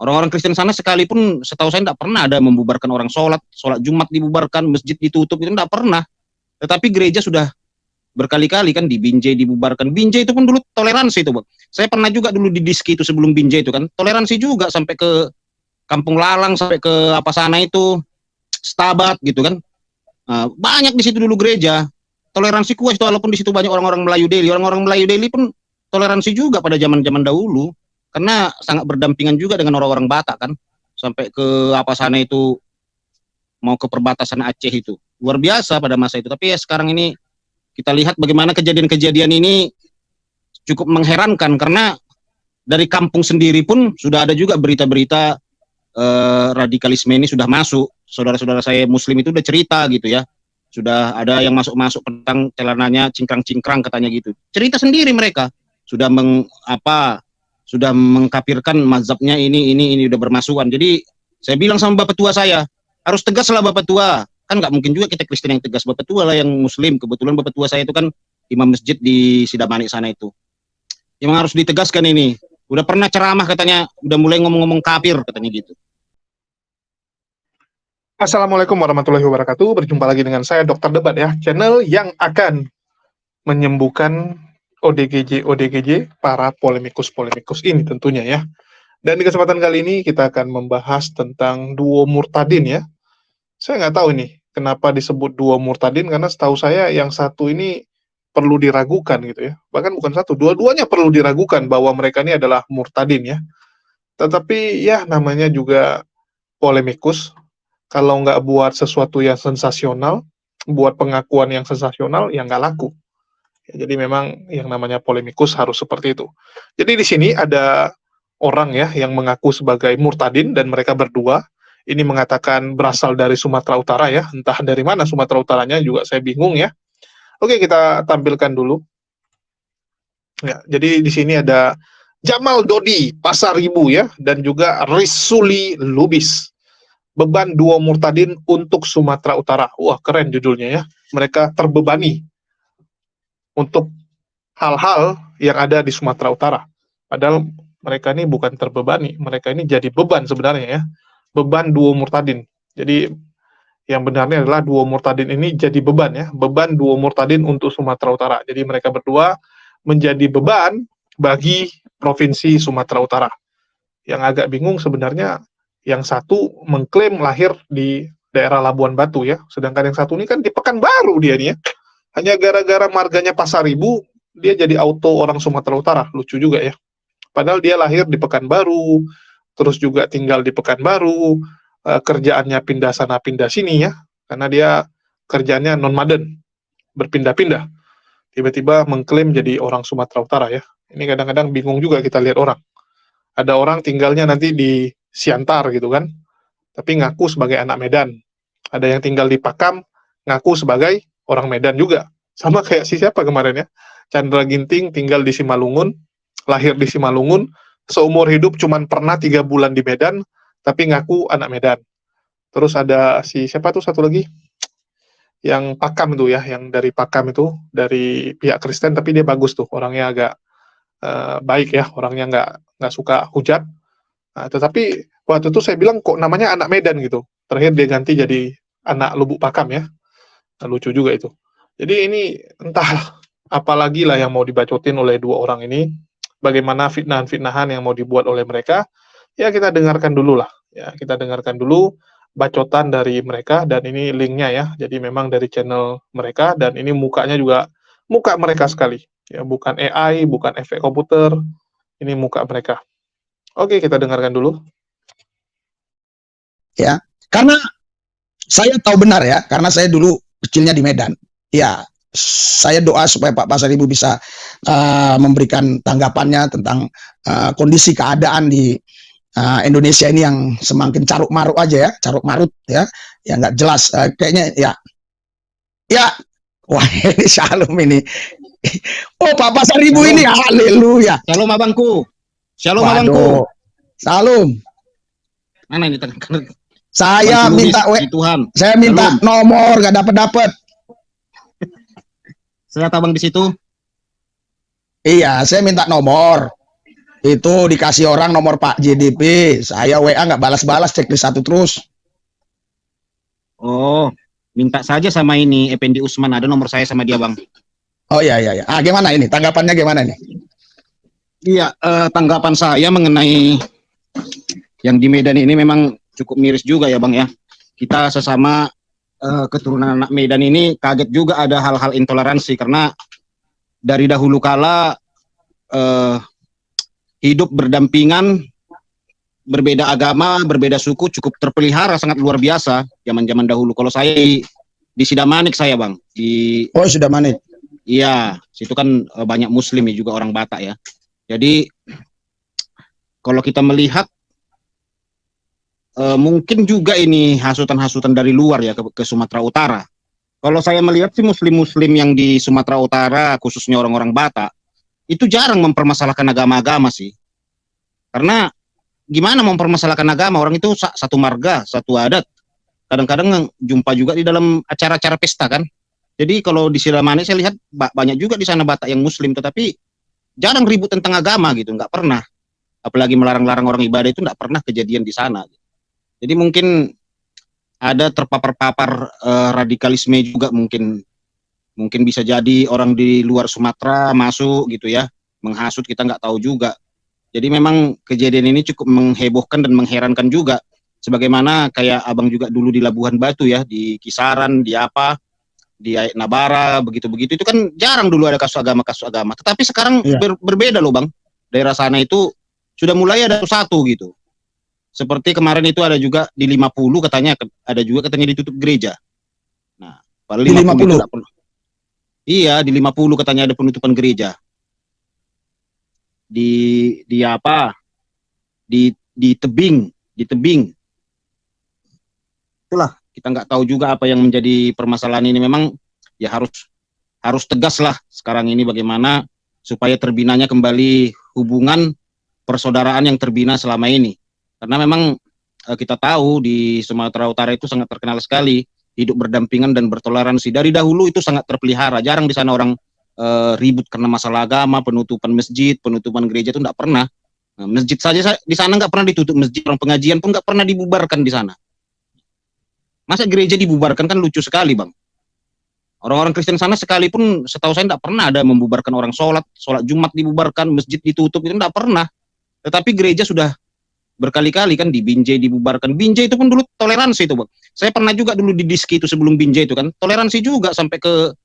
Orang-orang Kristen sana sekalipun setahu saya tidak pernah ada membubarkan orang sholat Jumat dibubarkan, masjid ditutup, itu tidak pernah. Tetapi gereja sudah berkali-kali kan di Binjai dibubarkan. Binjai itu pun dulu toleransi itu, Bang. Saya pernah juga dulu di Diski itu sebelum Binjai itu kan, toleransi juga sampai ke Kampung Lalang, sampai ke apa sana itu, Stabat gitu kan. Banyak di situ dulu gereja. Toleransi kuat itu, walaupun di situ banyak orang-orang Melayu Delhi. Orang-orang Melayu Delhi pun toleransi juga pada zaman-zaman dahulu. Karena sangat berdampingan juga dengan orang-orang Batak kan, sampai ke apa sana itu, mau ke perbatasan Aceh itu luar biasa pada masa itu. Tapi ya sekarang ini kita lihat bagaimana kejadian-kejadian ini cukup mengherankan, karena dari kampung sendiri pun sudah ada juga berita-berita radikalisme ini sudah masuk. Saudara-saudara saya Muslim itu udah cerita gitu ya, sudah ada yang masuk tentang celananya cingkrang-cingkrang katanya gitu, cerita sendiri mereka sudah sudah mengkafirkan mazhabnya ini udah bermasukan. Jadi saya bilang sama Bapak tua saya, harus tegaslah Bapak tua. Kan nggak mungkin juga kita Kristen yang tegas, Bapak tua lah yang Muslim. Kebetulan Bapak tua saya itu kan imam masjid di Sidamanik sana itu. Yang harus ditegaskan ini. Udah pernah ceramah katanya, udah mulai ngomong-ngomong kafir katanya gitu. Assalamualaikum warahmatullahi wabarakatuh. Berjumpa lagi dengan saya Dr. Debat ya, channel yang akan menyembuhkan ODGJ para polemikus ini tentunya ya. Dan di kesempatan kali ini kita akan membahas tentang duo murtadin ya. Saya nggak tahu ini kenapa disebut duo murtadin, karena setahu saya yang satu ini perlu diragukan gitu ya. Bahkan bukan satu, dua-duanya perlu diragukan bahwa mereka ini adalah murtadin ya. Tetapi ya namanya juga polemikus. Kalau nggak buat sesuatu yang sensasional, buat pengakuan yang sensasional, ya nggak laku. Ya, jadi memang yang namanya polemikus harus seperti itu. Jadi di sini ada orang ya yang mengaku sebagai murtadin, dan mereka berdua ini mengatakan berasal dari Sumatera Utara ya. Entah dari mana Sumatera Utaranya juga saya bingung ya. Oke, kita tampilkan dulu. Ya, jadi di sini ada Jamal Dodi Pasaribu ya, dan juga Risuli Lubis. Beban duo murtadin untuk Sumatera Utara. Wah, keren judulnya ya. Mereka terbebani untuk hal-hal yang ada di Sumatera Utara. Padahal mereka ini bukan terbebani, mereka ini jadi beban sebenarnya ya. Beban duo murtadin. Jadi yang benarnya adalah duo murtadin ini jadi beban ya. Beban duo murtadin untuk Sumatera Utara. Jadi mereka berdua menjadi beban bagi Provinsi Sumatera Utara. Yang agak bingung sebenarnya, yang satu mengklaim lahir di daerah Labuan Batu ya, sedangkan yang satu ini kan di Pekanbaru dia nih ya. Hanya gara-gara marganya Pasaribu, dia jadi auto orang Sumatera Utara. Lucu juga ya. Padahal dia lahir di Pekanbaru, terus juga tinggal di Pekanbaru, kerjaannya pindah sana pindah sini ya, karena dia kerjaannya nomaden, berpindah-pindah. Tiba-tiba mengklaim jadi orang Sumatera Utara ya. Ini kadang-kadang bingung juga kita lihat orang. Ada orang tinggalnya nanti di Siantar gitu kan, tapi ngaku sebagai anak Medan. Ada yang tinggal di Pakam, ngaku sebagai orang Medan juga. Sama kayak siapa kemarin ya, Chandra Ginting tinggal di Simalungun, lahir di Simalungun, seumur hidup cuman pernah 3 bulan di Medan, tapi ngaku anak Medan. Terus ada siapa tuh satu lagi, yang Pakam itu ya, yang dari Pakam itu, dari pihak Kristen, tapi dia bagus tuh, orangnya agak baik ya, orangnya nggak suka hujat. Nah, tetapi waktu itu saya bilang kok namanya anak Medan gitu. Terakhir dia ganti jadi anak Lubuk Pakam ya. Nah, lucu juga itu. Jadi ini entah apalagi lah yang mau dibacotin oleh dua orang ini. Bagaimana fitnahan-fitnahan yang mau dibuat oleh mereka. Ya kita dengarkan dulu lah. Ya kita dengarkan dulu bacotan dari mereka, dan ini linknya ya. Jadi memang dari channel mereka, dan ini mukanya juga muka mereka sekali. Ya bukan AI, bukan efek komputer. Ini muka mereka. Oke, kita dengarkan dulu. Ya, karena saya tahu benar ya, karena saya dulu kecilnya di Medan. Ya, saya doa supaya Pak Pasaribu bisa memberikan tanggapannya tentang kondisi keadaan di Indonesia ini yang semakin caruk marut aja ya, caruk marut ya, yang nggak jelas. Kayaknya ya, wah ini Shalom ini. Oh Pak Pasaribu ini, haleluya. Shalom abangku. Shalom Waduh. abangku. Shalom. Mana ini? Saya minta Tuhan. Saya minta nomor, gak dapat. Saya abang di situ. Iya, saya minta nomor. Itu dikasih orang nomor Pak JDP, saya WA nggak balas-balas, checklist satu terus. Oh, minta saja sama ini Effendi Usman, ada nomor saya sama dia, Bang. Oh iya iya iya. Ah, gimana ini? Tanggapannya gimana nih? Iya, tanggapan saya mengenai yang di Medan ini memang cukup miris juga ya, Bang ya. Kita sesama keturunan anak Medan ini kaget juga ada hal-hal intoleransi, karena dari dahulu kala eh, hidup berdampingan, berbeda agama, berbeda suku cukup terpelihara sangat luar biasa zaman-zaman dahulu. Kalau saya di Sidamanik saya, Bang, di Oh sudah manik. iya, situ kan banyak muslim ya, juga orang Batak ya. Jadi kalau kita melihat mungkin juga ini hasutan-hasutan dari luar ya ke Sumatera Utara. Kalau saya melihat sih muslim-muslim yang di Sumatera Utara, khususnya orang-orang Batak, itu jarang mempermasalahkan agama-agama sih. Karena gimana mempermasalahkan agama, orang itu satu marga, satu adat. Kadang-kadang jumpa juga di dalam acara-acara pesta kan. Jadi kalau di Sidamani saya lihat banyak juga di sana Batak yang muslim, tetapi jarang ribut tentang agama gitu, nggak pernah. Apalagi melarang-larang orang ibadah, itu nggak pernah kejadian di sana. Jadi mungkin ada terpapar-papar radikalisme juga, mungkin bisa jadi orang di luar Sumatera masuk gitu ya, menghasut, kita nggak tahu juga. Jadi memang kejadian ini cukup menghebohkan dan mengherankan juga. Sebagaimana kayak abang juga dulu di Labuhan Batu ya, di Kisaran, di apa, di Nabara, begitu-begitu. Itu kan jarang dulu ada kasus agama. Tetapi sekarang Iya. berbeda loh, Bang. Daerah sana itu sudah mulai ada satu gitu. Seperti kemarin itu ada juga di 50 katanya, ada juga katanya ditutup gereja. Nah, pada Di 50 itu 50. enggak perlu. Iya, di 50 katanya ada penutupan gereja. Di apa? Di tebing. Itulah, kita nggak tahu juga apa yang menjadi permasalahan ini. Memang ya harus tegas lah sekarang ini bagaimana supaya terbinanya kembali hubungan persaudaraan yang terbina selama ini. Karena memang kita tahu di Sumatera Utara itu sangat terkenal sekali hidup berdampingan dan bertoleransi. Dari dahulu itu sangat terpelihara. Jarang di sana orang ribut karena masalah agama, penutupan masjid, penutupan gereja itu nggak pernah. Nah, masjid saja di sana nggak pernah ditutup, masjid orang pengajian pun nggak pernah dibubarkan di sana. Masa gereja dibubarkan, kan lucu sekali, Bang. Orang-orang Kristen sana sekalipun setahu saya tidak pernah ada membubarkan orang sholat Jumat dibubarkan, masjid ditutup, itu tidak pernah. Tetapi gereja sudah berkali-kali kan di Binjai dibubarkan. Binjai itu pun dulu toleransi itu, Bang. Saya pernah juga dulu di Diski itu sebelum Binjai itu kan, toleransi juga sampai ke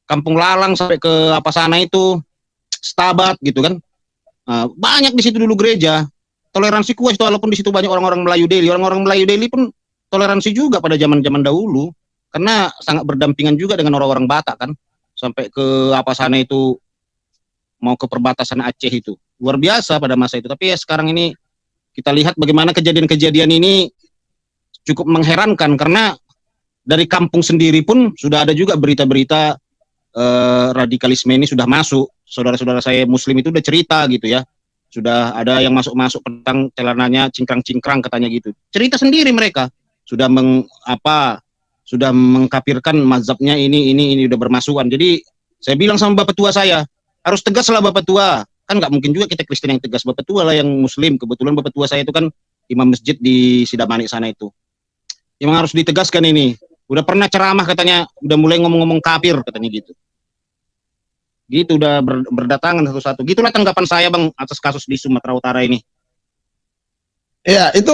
Kampung Lalang, sampai ke apa sana itu, Stabat gitu kan. Banyak di situ dulu gereja. Toleransi kuat itu, walaupun di situ banyak orang-orang Melayu Deli. Orang-orang Melayu Deli pun toleransi juga pada zaman-zaman dahulu. Karena sangat berdampingan juga dengan orang-orang Batak kan, sampai ke apa sana itu, mau ke perbatasan Aceh itu luar biasa pada masa itu. Tapi ya sekarang ini kita lihat bagaimana kejadian-kejadian ini cukup mengherankan, karena dari kampung sendiri pun sudah ada juga berita-berita radikalisme ini sudah masuk. Saudara-saudara saya muslim itu udah cerita gitu ya, sudah ada yang masuk tentang celananya cingkrang-cingkrang katanya gitu, cerita sendiri mereka sudah sudah mengkafirkan mazhabnya ini udah bermasukan. Jadi saya bilang sama bapak tua saya, harus tegas lah bapak tua. Kan nggak mungkin juga kita Kristen yang tegas, bapak tua lah yang muslim. Kebetulan bapak tua saya itu kan imam masjid di Sidamani sana itu. Yang harus ditegaskan ini. Udah pernah ceramah katanya, udah mulai ngomong-ngomong kafir katanya gitu. Gitu udah berdatangan satu-satu. Gitulah tanggapan saya, Bang, atas kasus di Sumatera Utara ini. Ya, itu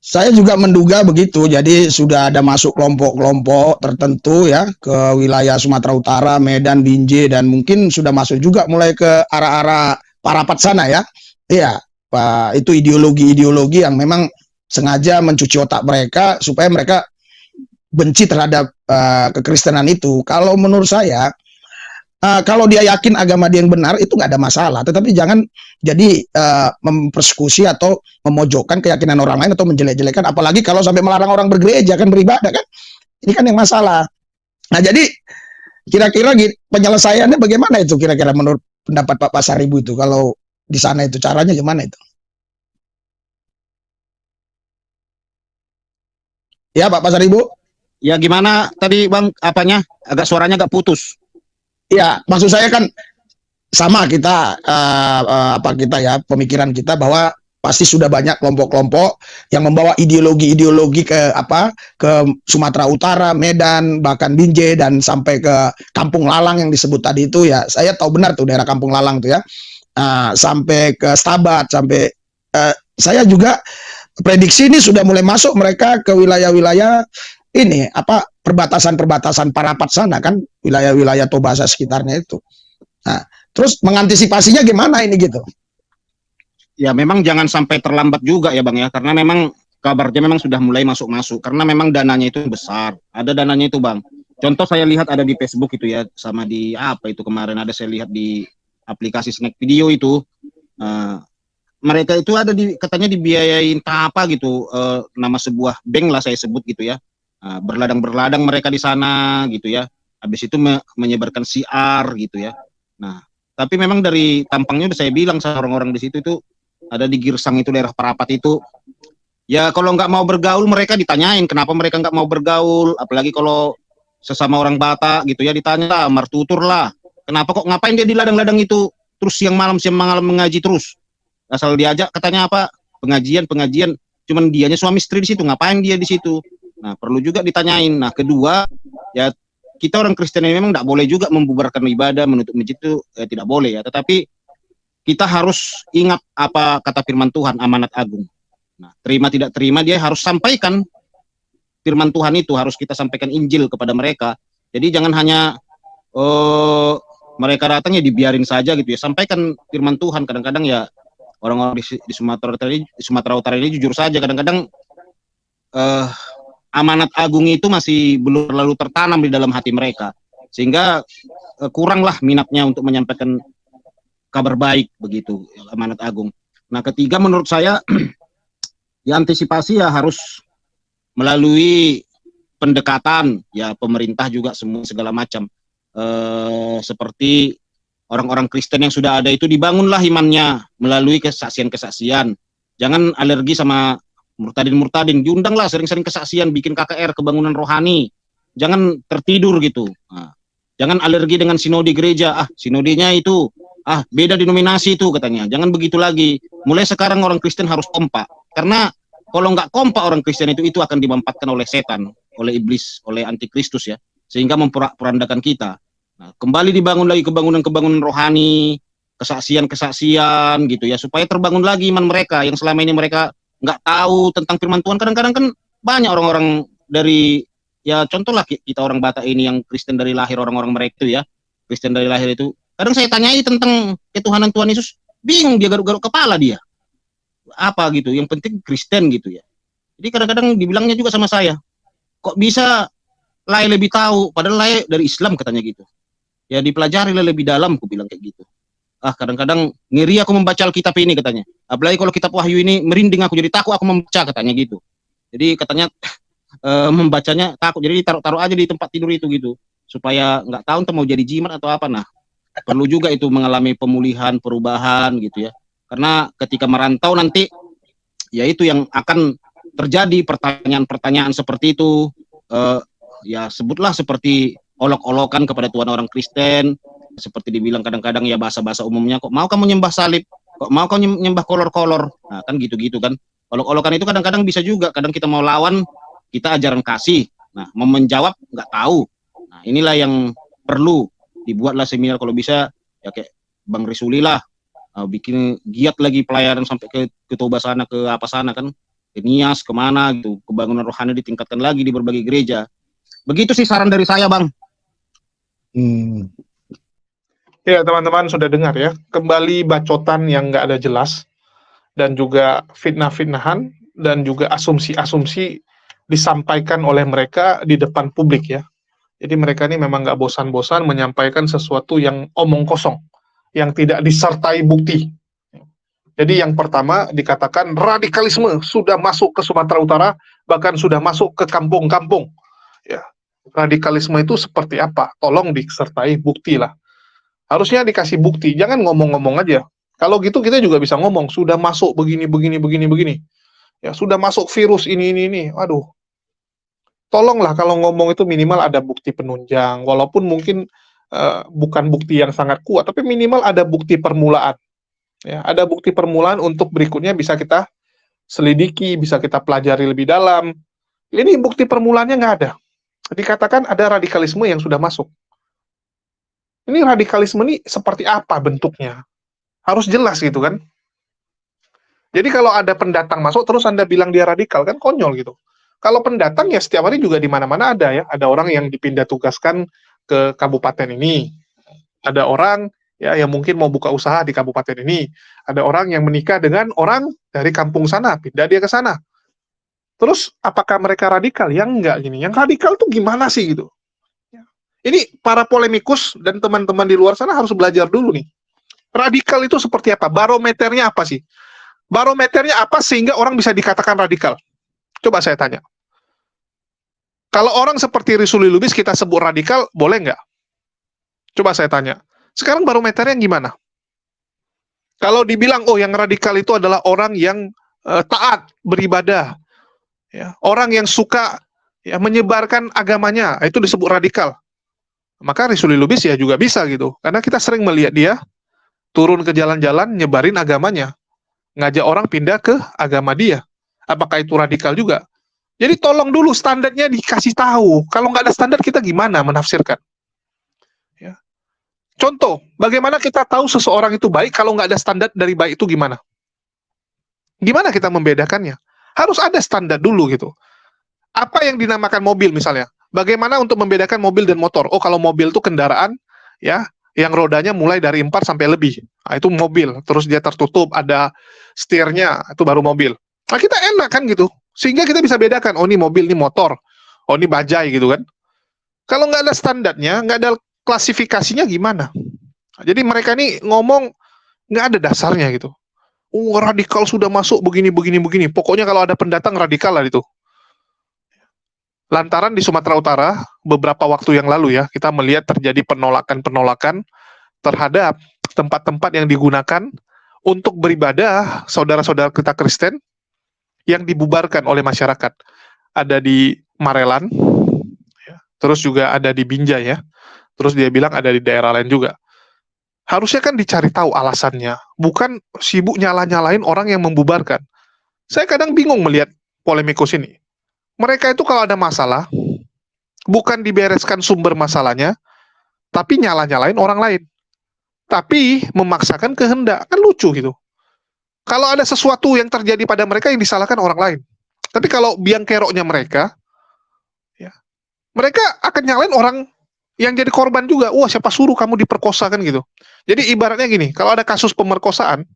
saya juga menduga begitu. Jadi sudah ada masuk kelompok-kelompok tertentu ya ke wilayah Sumatera Utara, Medan, Binjai, dan mungkin sudah masuk juga mulai ke arah-arah Parapat sana ya. Iya, Pak, itu ideologi-ideologi yang memang sengaja mencuci otak mereka supaya mereka benci terhadap kekristenan itu. Kalau menurut saya, kalau dia yakin agama dia yang benar itu nggak ada masalah, tetapi jangan jadi mempersekusi atau memojokkan keyakinan orang lain atau menjelek-jelekan, apalagi kalau sampai melarang orang bergereja kan, beribadah kan, ini kan yang masalah. Nah jadi kira-kira penyelesaiannya bagaimana itu kira-kira menurut pendapat Pak Pasaribu itu, kalau di sana itu caranya gimana itu? Ya Pak Pasaribu? Ya gimana tadi, Bang, apanya? Agak suaranya agak putus. Ya, maksud saya kan sama kita kita ya, pemikiran kita bahwa pasti sudah banyak kelompok-kelompok yang membawa ideologi-ideologi ke Sumatera Utara, Medan, bahkan Binjai dan sampai ke Kampung Lalang yang disebut tadi itu ya. Saya tahu benar tuh daerah Kampung Lalang tuh ya. Sampai ke Stabat, sampai saya juga prediksi ini sudah mulai masuk mereka ke wilayah-wilayah ini perbatasan-perbatasan Parapat sana kan, wilayah-wilayah Tobasa sekitarnya itu. Nah, terus mengantisipasinya gimana ini gitu? Ya memang jangan sampai terlambat juga ya Bang ya, karena memang kabarnya memang sudah mulai masuk-masuk, karena memang dananya itu besar, ada dananya itu Bang. Contoh saya lihat ada di Facebook itu ya, sama di apa itu kemarin ada saya lihat di aplikasi Snack Video itu, mereka itu ada katanya dibiayain apa gitu, nama sebuah bank lah saya sebut gitu ya, berladang-berladang mereka di sana gitu ya, habis itu menyebarkan siar gitu ya. Nah, tapi memang dari tampangnya udah saya bilang sama orang-orang di situ itu, ada di Girsang itu daerah Parapat itu, ya kalau nggak mau bergaul mereka ditanyain kenapa mereka nggak mau bergaul, apalagi kalau sesama orang Batak gitu ya, ditanya lah, martutur lah, kenapa kok ngapain dia di ladang-ladang itu terus siang malam mengaji terus, asal diajak katanya apa pengajian cuman dianya suami istri di situ, ngapain dia di situ. Nah perlu juga ditanyain. Nah kedua ya, kita orang Kristen ini memang tidak boleh juga membubarkan ibadah, menutup masjid itu tidak boleh ya, tetapi kita harus ingat apa kata firman Tuhan, amanat agung. Nah, terima tidak terima dia harus sampaikan firman Tuhan itu, harus kita sampaikan Injil kepada mereka. Jadi jangan hanya mereka datang ya dibiarin saja gitu ya. Sampaikan firman Tuhan. Kadang-kadang ya orang-orang di Sumatera Utara ini jujur saja, kadang-kadang amanat agung itu masih belum terlalu tertanam di dalam hati mereka, sehingga kuranglah minatnya untuk menyampaikan kabar baik begitu, amanat agung. Nah ketiga menurut saya ya antisipasi ya harus melalui pendekatan ya pemerintah juga semua segala macam, seperti orang-orang Kristen yang sudah ada itu dibangunlah imannya melalui kesaksian-kesaksian, jangan alergi sama murtadin, diundanglah sering-sering kesaksian, bikin KKR kebangunan rohani, jangan tertidur gitu. Nah, jangan alergi dengan sinode gereja, sinodenya itu beda denominasi itu katanya, jangan begitu lagi. Mulai sekarang orang Kristen harus kompak, karena kalau nggak kompak orang Kristen itu akan dimampatkan oleh setan, oleh iblis, oleh antikristus ya, sehingga memporak-porandakan kita. Nah, kembali dibangun lagi kebangunan rohani, kesaksian gitu ya, supaya terbangun lagi iman mereka yang selama ini mereka nggak tahu tentang firman Tuhan. Kadang-kadang kan banyak orang-orang dari ya contohlah kita orang Batak ini yang Kristen dari lahir, orang-orang mereka itu ya, Kristen dari lahir itu, kadang saya tanyai tentang ketuhanan Tuhan Yesus, bingung dia, garuk-garuk kepala dia. Apa gitu, yang penting Kristen gitu ya. Jadi kadang-kadang dibilangnya juga sama saya, kok bisa Lai lebih tahu, padahal Lai dari Islam katanya gitu. Ya dipelajari lebih dalam, aku bilang kayak gitu. Kadang-kadang ngeri aku membaca Alkitab ini katanya. Apalagi kalau kitab Wahyu ini merinding aku, jadi takut aku membaca katanya gitu. Jadi katanya membacanya takut, jadi taruh aja di tempat tidur itu gitu, supaya nggak tahu entah mau jadi jimat atau apa. Nah perlu juga itu mengalami pemulihan, perubahan gitu ya, karena ketika merantau nanti ya itu yang akan terjadi pertanyaan-pertanyaan seperti itu, ya sebutlah seperti olok-olokan kepada Tuhan orang Kristen, seperti dibilang kadang-kadang ya bahasa-bahasa umumnya, kok mau kamu nyembah salib, kok mau kamu nyembah kolor-kolor, nah kan gitu-gitu kan. Olok-olokan itu kadang-kadang bisa juga, kadang kita mau lawan, kita ajaran kasih, nah mau menjawab nggak tahu. Nah inilah yang perlu dibuatlah seminar kalau bisa ya, kayak Bang Risuli lah, bikin giat lagi pelayanan sampai ke Toba sana, ke apa sana kan, ke Nias, kemana gitu, kebangunan rohani ditingkatkan lagi di berbagai gereja. Begitu sih saran dari saya Bang. Ya teman-teman sudah dengar ya, kembali bacotan yang nggak ada jelas, dan juga fitnah-fitnahan, dan juga asumsi-asumsi disampaikan oleh mereka di depan publik ya. Jadi mereka ini memang nggak bosan-bosan menyampaikan sesuatu yang omong kosong, yang tidak disertai bukti. Jadi yang pertama dikatakan radikalisme sudah masuk ke Sumatera Utara, bahkan sudah masuk ke kampung-kampung. Ya, radikalisme itu seperti apa? Tolong disertai bukti lah. Harusnya dikasih bukti, jangan ngomong-ngomong aja. Kalau gitu kita juga bisa ngomong, sudah masuk begini. Ya, sudah masuk virus ini. Waduh. Tolonglah kalau ngomong itu minimal ada bukti penunjang, walaupun mungkin bukan bukti yang sangat kuat, tapi minimal ada bukti permulaan. Ya, ada bukti permulaan untuk berikutnya bisa kita selidiki, bisa kita pelajari lebih dalam. Ini bukti permulaannya nggak ada. Dikatakan ada radikalisme yang sudah masuk. Ini radikalisme ini seperti apa bentuknya? Harus jelas gitu kan. Jadi kalau ada pendatang masuk terus Anda bilang dia radikal, kan konyol gitu. Kalau pendatang ya setiap hari juga di mana-mana ada ya. Ada orang yang dipindah tugaskan ke kabupaten ini. Ada orang ya yang mungkin mau buka usaha di kabupaten ini. Ada orang yang menikah dengan orang dari kampung sana, pindah dia ke sana. Terus apakah mereka radikal? Yang enggak gini. Yang radikal tuh gimana sih gitu? Ini para polemikus dan teman-teman di luar sana harus belajar dulu nih. Radikal itu seperti apa? Barometernya apa sih? Barometernya apa sehingga orang bisa dikatakan radikal? Coba saya tanya. Kalau orang seperti Risuli Lubis kita sebut radikal, boleh nggak? Coba saya tanya. Sekarang barometernya gimana? Kalau dibilang, oh yang radikal itu adalah orang yang taat, beribadah. Ya, orang yang suka ya, menyebarkan agamanya, itu disebut radikal. Maka Risuli Lubis ya juga bisa gitu. Karena kita sering melihat dia turun ke jalan-jalan, nyebarin agamanya. Ngajak orang pindah ke agama dia. Apakah itu radikal juga? Jadi tolong dulu standarnya dikasih tahu. Kalau nggak ada standar kita gimana menafsirkan? Ya. Contoh, bagaimana kita tahu seseorang itu baik kalau nggak ada standar dari baik itu gimana? Gimana kita membedakannya? Harus ada standar dulu gitu. Apa yang dinamakan mobil misalnya? Bagaimana untuk membedakan mobil dan motor? Oh, kalau mobil itu kendaraan ya yang rodanya mulai dari 4 sampai lebih. Nah, itu mobil. Terus dia tertutup, ada setirnya, itu baru mobil. Nah, kita enak kan gitu. Sehingga kita bisa bedakan, oh ini mobil, ini motor. Oh ini bajai gitu kan. Kalau nggak ada standarnya, nggak ada klasifikasinya gimana? Nah, jadi mereka ini ngomong nggak ada dasarnya gitu. Radikal sudah masuk begini, begini, begini. Pokoknya kalau ada pendatang radikal lah itu. Lantaran di Sumatera Utara, beberapa waktu yang lalu ya, kita melihat terjadi penolakan-penolakan terhadap tempat-tempat yang digunakan untuk beribadah saudara-saudara kita Kristen yang dibubarkan oleh masyarakat. Ada di Marelan, ya, terus juga ada di Binjai ya, terus dia bilang ada di daerah lain juga. Harusnya kan dicari tahu alasannya, bukan sibuk nyala-nyalain orang yang membubarkan. Saya kadang bingung melihat polemikus ini. Mereka itu kalau ada masalah, bukan dibereskan sumber masalahnya, tapi nyala-nyalain orang lain. Tapi memaksakan kehendak, kan lucu gitu. Kalau ada sesuatu yang terjadi pada mereka yang disalahkan orang lain. Tapi kalau biang keroknya mereka, ya, mereka akan nyalain orang yang jadi korban juga. Wah, siapa suruh kamu diperkosa kan gitu. Jadi ibaratnya gini, kalau ada kasus pemerkosaan,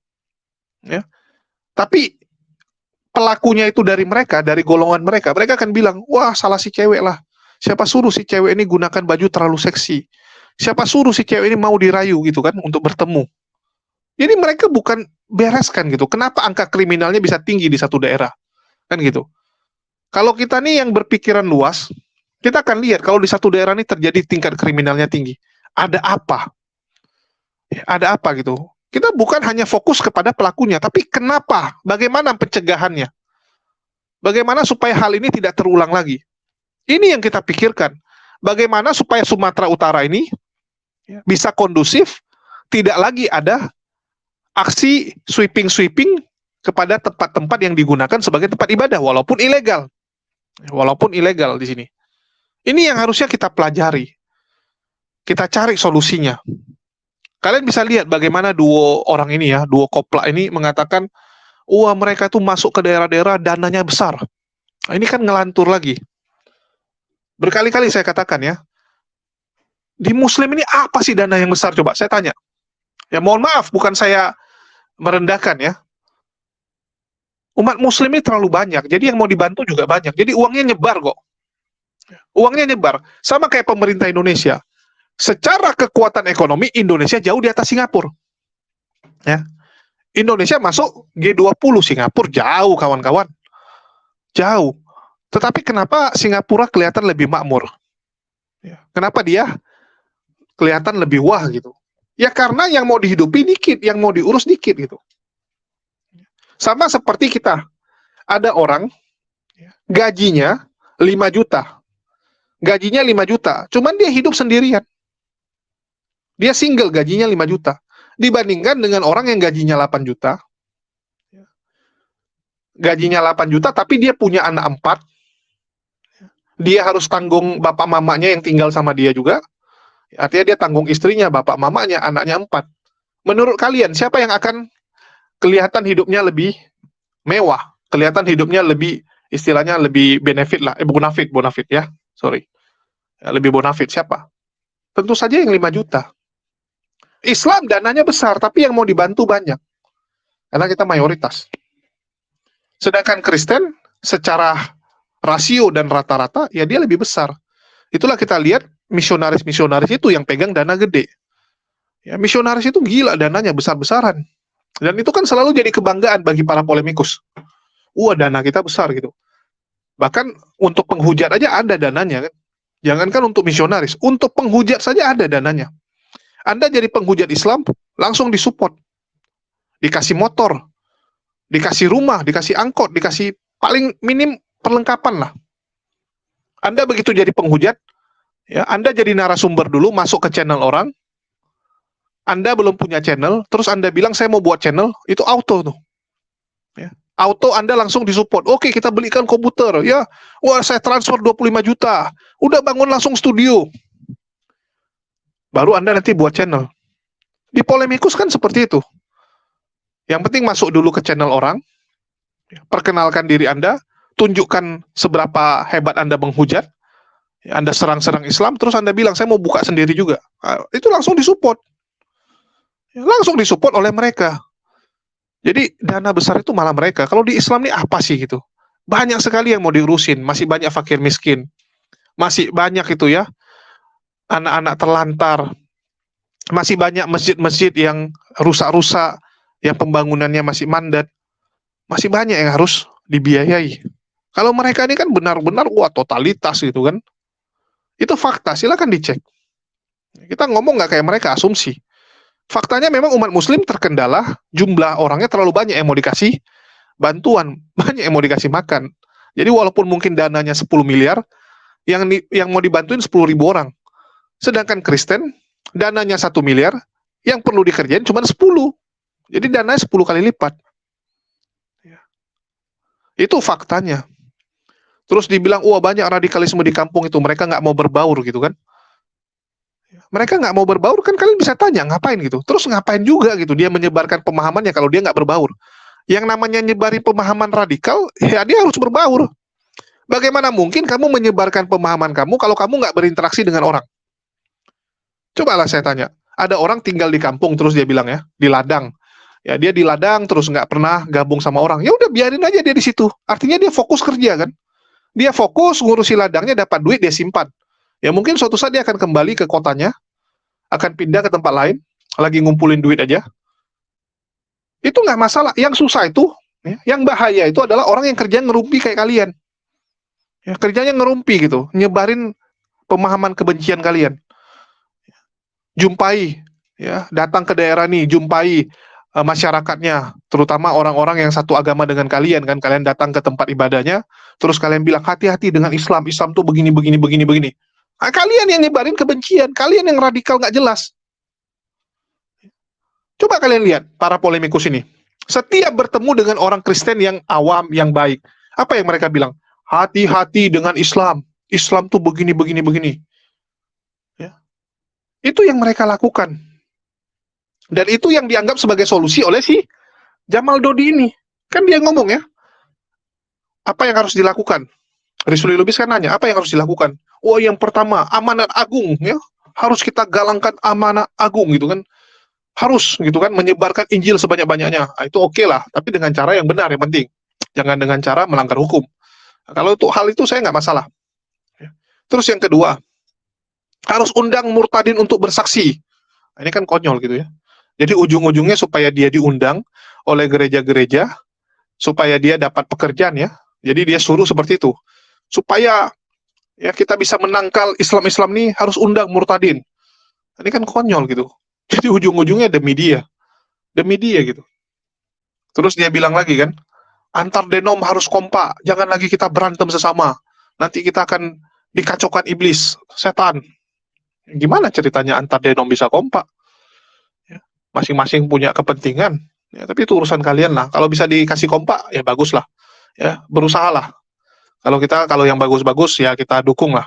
ya, tapi pelakunya itu dari mereka, dari golongan mereka, mereka akan bilang, wah salah si cewek lah. Siapa suruh si cewek ini gunakan baju terlalu seksi? Siapa suruh si cewek ini mau dirayu gitu kan untuk bertemu? Jadi mereka bukan bereskan gitu. Kenapa angka kriminalnya bisa tinggi di satu daerah? Kan gitu. Kalau kita nih yang berpikiran luas, kita akan lihat kalau di satu daerah ini terjadi tingkat kriminalnya tinggi. Ada apa? Ada apa gitu? Kita bukan hanya fokus kepada pelakunya, tapi kenapa? Bagaimana pencegahannya? Bagaimana supaya hal ini tidak terulang lagi? Ini yang kita pikirkan. Bagaimana supaya Sumatera Utara ini bisa kondusif, tidak lagi ada aksi sweeping-sweeping kepada tempat-tempat yang digunakan sebagai tempat ibadah, walaupun ilegal. Walaupun ilegal di sini. Ini yang harusnya kita pelajari. Kita cari solusinya. Kalian bisa lihat bagaimana duo orang ini ya, duo kopla ini mengatakan, wah mereka itu masuk ke daerah-daerah dananya besar. Nah, ini kan ngelantur lagi. Berkali-kali saya katakan ya, di Muslim ini apa sih dana yang besar? Coba saya tanya. Ya mohon maaf, bukan saya merendahkan ya. Umat Muslim ini terlalu banyak, jadi yang mau dibantu juga banyak. Jadi uangnya nyebar kok. Uangnya nyebar. Sama kayak pemerintah Indonesia. Secara kekuatan ekonomi, Indonesia jauh di atas Singapura. Ya. Indonesia masuk G20, Singapura jauh kawan-kawan. Jauh. Tetapi kenapa Singapura kelihatan lebih makmur? Ya. Kenapa dia kelihatan lebih wah gitu? Ya karena yang mau dihidupi dikit, yang mau diurus dikit gitu. Sama seperti kita. Ada orang gajinya 5 juta. Gajinya 5 juta, cuman dia hidup sendirian. Dia single gajinya 5 juta. Dibandingkan dengan orang yang gajinya 8 juta. Gajinya 8 juta tapi dia punya anak 4. Dia harus tanggung bapak mamanya yang tinggal sama dia juga. Artinya dia tanggung istrinya, bapak mamanya, anaknya 4. Menurut kalian, siapa yang akan kelihatan hidupnya lebih mewah? Kelihatan hidupnya lebih, istilahnya lebih benefit lah. Bonafit ya. Sorry. Lebih bonafit siapa? Tentu saja yang 5 juta. Islam dananya besar, tapi yang mau dibantu banyak. Karena kita mayoritas. Sedangkan Kristen secara rasio dan rata-rata, ya dia lebih besar. Itulah kita lihat misionaris-misionaris itu yang pegang dana gede. Ya, misionaris itu gila dananya besar-besaran. Dan itu kan selalu jadi kebanggaan bagi para polemikus. Wah, dana kita besar gitu. Bahkan untuk penghujat aja ada dananya kan. Jangankan untuk misionaris, untuk penghujat saja ada dananya. Anda jadi penghujat Islam, langsung disupport. Dikasih motor, dikasih rumah, dikasih angkot, dikasih paling minim perlengkapan lah. Anda begitu jadi penghujat, ya, Anda jadi narasumber dulu, masuk ke channel orang, Anda belum punya channel, terus Anda bilang saya mau buat channel, itu auto tuh. Ya. Auto Anda langsung disupport. Oke, kita belikan komputer, ya. Wah, saya transfer 25 juta. Udah bangun langsung studio. Baru Anda nanti buat channel. Di Polemikus kan seperti itu. Yang penting masuk dulu ke channel orang, perkenalkan diri Anda, tunjukkan seberapa hebat Anda menghujat, Anda serang-serang Islam, terus Anda bilang, saya mau buka sendiri juga. Itu langsung disupport. Langsung disupport oleh mereka. Jadi dana besar itu malah mereka. Kalau di Islam ini apa sih gitu? Banyak sekali yang mau diurusin, masih banyak fakir miskin. Masih banyak itu ya, anak-anak terlantar. Masih banyak masjid-masjid yang rusak-rusak, yang pembangunannya masih mandat. Masih banyak yang harus dibiayai. Kalau mereka ini kan benar-benar totalitas gitu kan. Itu fakta, silakan dicek. Kita ngomong nggak kayak mereka, asumsi. Faktanya memang umat muslim terkendala, jumlah orangnya terlalu banyak yang mau dikasih bantuan, banyak yang mau dikasih makan. Jadi walaupun mungkin dananya 10 miliar, yang mau dibantuin 10.000 orang. Sedangkan Kristen, dananya 1 miliar, yang perlu dikerjain cuma 10. Jadi dananya 10 kali lipat. Itu faktanya. Terus dibilang, wah banyak radikalisme di kampung itu, mereka nggak mau berbaur gitu kan. Mereka nggak mau berbaur, kan kalian bisa tanya, ngapain gitu. Terus ngapain juga gitu, dia menyebarkan pemahamannya kalau dia nggak berbaur. Yang namanya nyebari pemahaman radikal, ya dia harus berbaur. Bagaimana mungkin kamu menyebarkan pemahaman kamu kalau kamu nggak berinteraksi dengan orang? Cobalah saya tanya, ada orang tinggal di kampung, terus dia bilang ya, di ladang. Ya dia di ladang, terus nggak pernah gabung sama orang. Ya udah biarin aja dia di situ. Artinya dia fokus kerja kan. Dia fokus ngurusi ladangnya, dapat duit, dia simpan. Ya mungkin suatu saat dia akan kembali ke kotanya, akan pindah ke tempat lain, lagi ngumpulin duit aja. Itu nggak masalah. Yang susah itu, ya, yang bahaya itu adalah orang yang kerja ngerumpi kayak kalian. Ya, kerjanya ngerumpi gitu, nyebarin pemahaman kebencian kalian. Jumpai, ya, datang ke daerah nih, jumpai masyarakatnya, terutama orang-orang yang satu agama dengan kalian kan, kalian datang ke tempat ibadahnya, terus kalian bilang hati-hati dengan Islam, Islam tuh begini. Nah, kalian yang nyebarin kebencian, kalian yang radikal nggak jelas. Coba kalian lihat para polemikus ini, setiap bertemu dengan orang Kristen yang awam, yang baik, apa yang mereka bilang? Hati-hati dengan Islam, Islam tuh begini. Ya. Itu yang mereka lakukan. Dan itu yang dianggap sebagai solusi oleh si Jamal Dodi ini. Kan dia ngomong ya, apa yang harus dilakukan? Rizuli Lubis kan nanya, apa yang harus dilakukan? Oh, yang pertama, amanat agung, ya. Harus kita galangkan amanat agung, gitu kan. Harus, gitu kan, menyebarkan Injil sebanyak-banyaknya. Nah, itu oke lah, tapi dengan cara yang benar, yang penting. Jangan dengan cara melanggar hukum. Nah, kalau untuk hal itu, saya nggak masalah. Terus yang kedua, harus undang murtadin untuk bersaksi. Nah, ini kan konyol, gitu ya. Jadi ujung-ujungnya supaya dia diundang oleh gereja-gereja, supaya dia dapat pekerjaan ya. Jadi dia suruh seperti itu. Supaya ya kita bisa menangkal Islam-Islam nih harus undang murtadin. Ini kan konyol gitu. Jadi ujung-ujungnya demi dia gitu. Terus dia bilang lagi kan, antar denom harus kompak, jangan lagi kita berantem sesama. Nanti kita akan dikacaukan iblis, setan. Gimana ceritanya antar denom bisa kompak? Ya, masing-masing punya kepentingan. Ya, tapi itu urusan kalian lah. Kalau bisa dikasih kompak, ya bagus lah. Ya, berusahalah. Kalau yang bagus-bagus, ya kita dukung lah.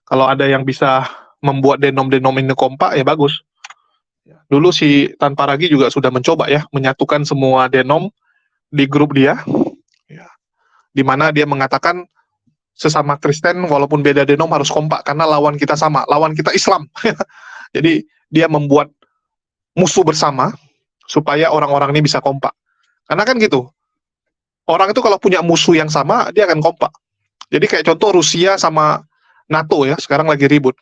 Kalau ada yang bisa membuat denom-denom ini kompak, ya bagus. Dulu si Tan Paragi juga sudah mencoba ya, menyatukan semua denom di grup dia, ya, di mana dia mengatakan sesama Kristen walaupun beda denom harus kompak karena lawan kita sama, lawan kita Islam. Jadi dia membuat musuh bersama supaya orang-orang ini bisa kompak. Karena kan gitu, orang itu kalau punya musuh yang sama dia akan kompak. Jadi kayak contoh Rusia sama NATO ya, sekarang lagi ribut.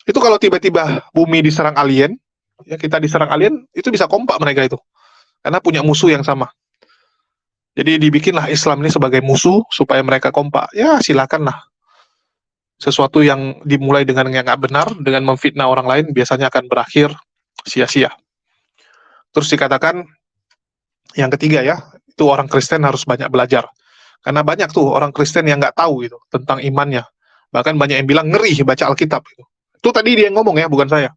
Itu kalau tiba-tiba bumi diserang alien, ya kita diserang alien, itu bisa kompak mereka itu. Karena punya musuh yang sama. Jadi dibikinlah Islam ini sebagai musuh supaya mereka kompak. Ya silakanlah. Sesuatu yang dimulai dengan yang nggak benar, dengan memfitnah orang lain, biasanya akan berakhir sia-sia. Terus dikatakan, yang ketiga ya, itu orang Kristen harus banyak belajar. Karena banyak tuh orang Kristen yang nggak tahu gitu tentang imannya. Bahkan banyak yang bilang ngeri baca Alkitab. Itu tadi dia yang ngomong ya, bukan saya.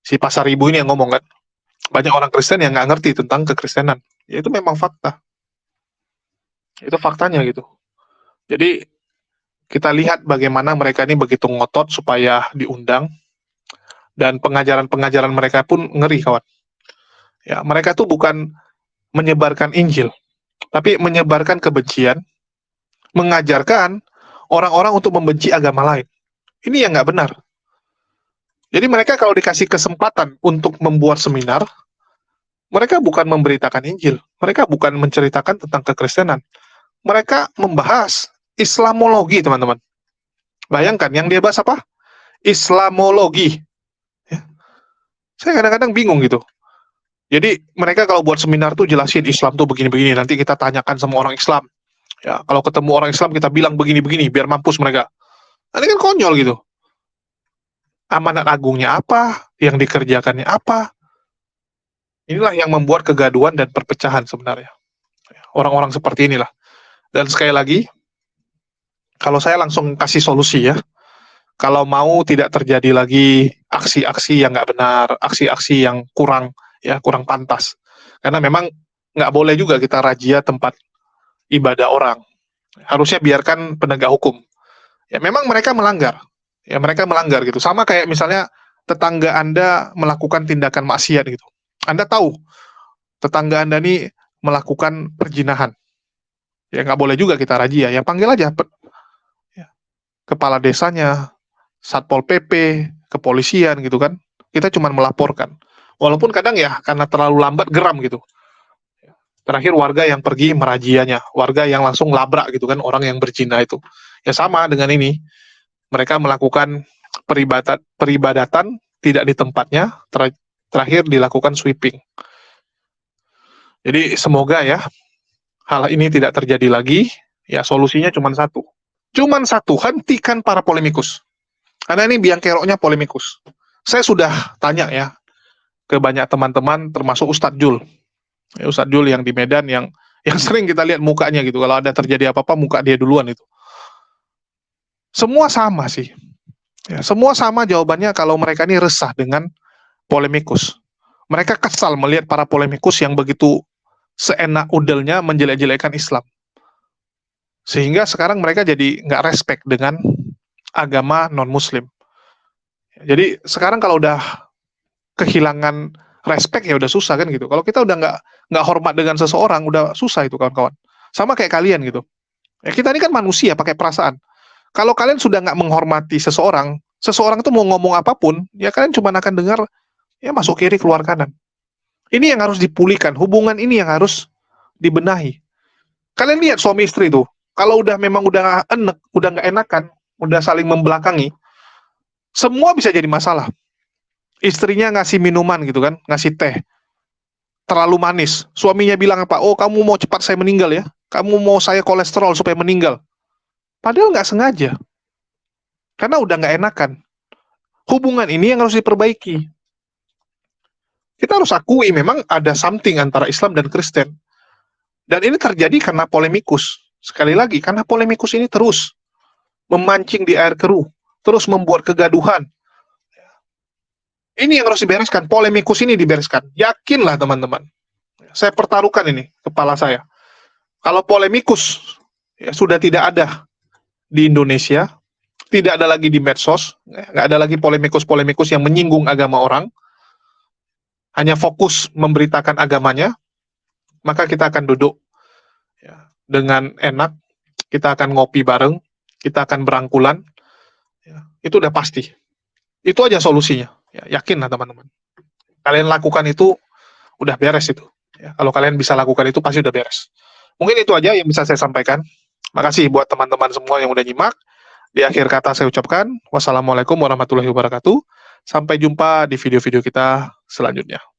Si Pasar Ibu ini yang ngomong kan. Banyak orang Kristen yang nggak ngerti tentang kekristenan. Ya itu memang fakta. Itu faktanya gitu. Jadi kita lihat bagaimana mereka ini begitu ngotot supaya diundang, dan pengajaran-pengajaran mereka pun ngeri kawan. Ya, mereka tuh bukan menyebarkan Injil, tapi menyebarkan kebencian, mengajarkan orang-orang untuk membenci agama lain. Ini yang nggak benar. Jadi mereka kalau dikasih kesempatan untuk membuat seminar, mereka bukan memberitakan Injil, mereka bukan menceritakan tentang kekristenan, mereka membahas Islamologi, teman-teman. Bayangkan, yang dia bahas apa? Islamologi. Ya. Saya kadang-kadang bingung gitu. Jadi mereka kalau buat seminar tuh jelasin Islam tuh begini-begini. Nanti kita tanyakan sama orang Islam. Ya, kalau ketemu orang Islam kita bilang begini-begini biar mampus mereka. Nah, ini kan konyol gitu. Amanat agungnya apa? Yang dikerjakannya apa? Inilah yang membuat kegaduhan dan perpecahan sebenarnya. Orang-orang seperti inilah. Dan sekali lagi, kalau saya langsung kasih solusi ya, kalau mau tidak terjadi lagi aksi-aksi yang nggak benar, aksi-aksi yang kurang pantas. Karena memang nggak boleh juga kita razia tempat ibadah orang. Harusnya biarkan penegak hukum. Ya memang mereka melanggar. Ya mereka melanggar gitu. Sama kayak misalnya tetangga Anda melakukan tindakan maksiat gitu. Anda tahu tetangga Anda ini melakukan perzinahan. Ya nggak boleh juga kita razia. Ya panggil aja kepala desanya, Satpol PP, kepolisian gitu kan. Kita cuma melaporkan. Walaupun kadang ya karena terlalu lambat geram gitu. Terakhir warga yang pergi merajianya, warga yang langsung labrak gitu kan orang yang berzina itu. Ya sama dengan ini. Mereka melakukan peribadatan tidak di tempatnya, terakhir dilakukan sweeping. Jadi semoga ya hal ini tidak terjadi lagi. Ya solusinya cuma satu. Cuman satu, hentikan para polemikus. Karena ini biang keroknya polemikus. Saya sudah tanya ya ke banyak teman-teman, termasuk Ustadz Jul. Ya, Ustadz Jul yang di Medan, yang sering kita lihat mukanya gitu. Kalau ada terjadi apa-apa, muka dia duluan itu. Semua sama sih. Ya, semua sama jawabannya kalau mereka ini resah dengan polemikus. Mereka kesal melihat para polemikus yang begitu seenak udelnya menjelek-jelekan Islam. Sehingga sekarang mereka jadi nggak respect dengan agama non-muslim. Jadi sekarang kalau udah kehilangan respect ya udah susah kan gitu. Kalau kita udah nggak hormat dengan seseorang udah susah itu kawan-kawan. Sama kayak kalian gitu. Ya, kita ini kan manusia pakai perasaan. Kalau kalian sudah nggak menghormati seseorang itu mau ngomong apapun, ya kalian cuma akan dengar ya masuk kiri keluar kanan. Ini yang harus dipulihkan. Hubungan ini yang harus dibenahi. Kalian lihat suami istri tuh. Kalau memang udah nggak enakan, udah saling membelakangi, semua bisa jadi masalah. Istrinya ngasih minuman gitu kan, ngasih teh, terlalu manis. Suaminya bilang apa? Oh kamu mau cepat saya meninggal ya? Kamu mau saya kolesterol supaya meninggal? Padahal nggak sengaja. Karena udah nggak enakan. Hubungan ini yang harus diperbaiki. Kita harus akui memang ada something antara Islam dan Kristen. Dan ini terjadi karena polemikus. Sekali lagi, karena polemikus ini terus memancing di air keruh, terus membuat kegaduhan. Ini yang harus dibereskan, polemikus ini dibereskan. Yakinlah teman-teman. Saya pertaruhkan ini kepala saya. Kalau polemikus ya, sudah tidak ada di Indonesia, tidak ada lagi di medsos, nggak ada lagi polemikus-polemikus yang menyinggung agama orang, hanya fokus memberitakan agamanya, maka kita akan duduk ya, dengan enak, kita akan ngopi bareng, kita akan berangkulan, ya, itu udah pasti. Itu aja solusinya. Ya, yakinlah teman-teman. Kalian lakukan itu, udah beres itu. Ya, kalau kalian bisa lakukan itu, pasti udah beres. Mungkin itu aja yang bisa saya sampaikan. Makasih buat teman-teman semua yang udah nyimak. Di akhir kata saya ucapkan, wassalamualaikum warahmatullahi wabarakatuh. Sampai jumpa di video-video kita selanjutnya.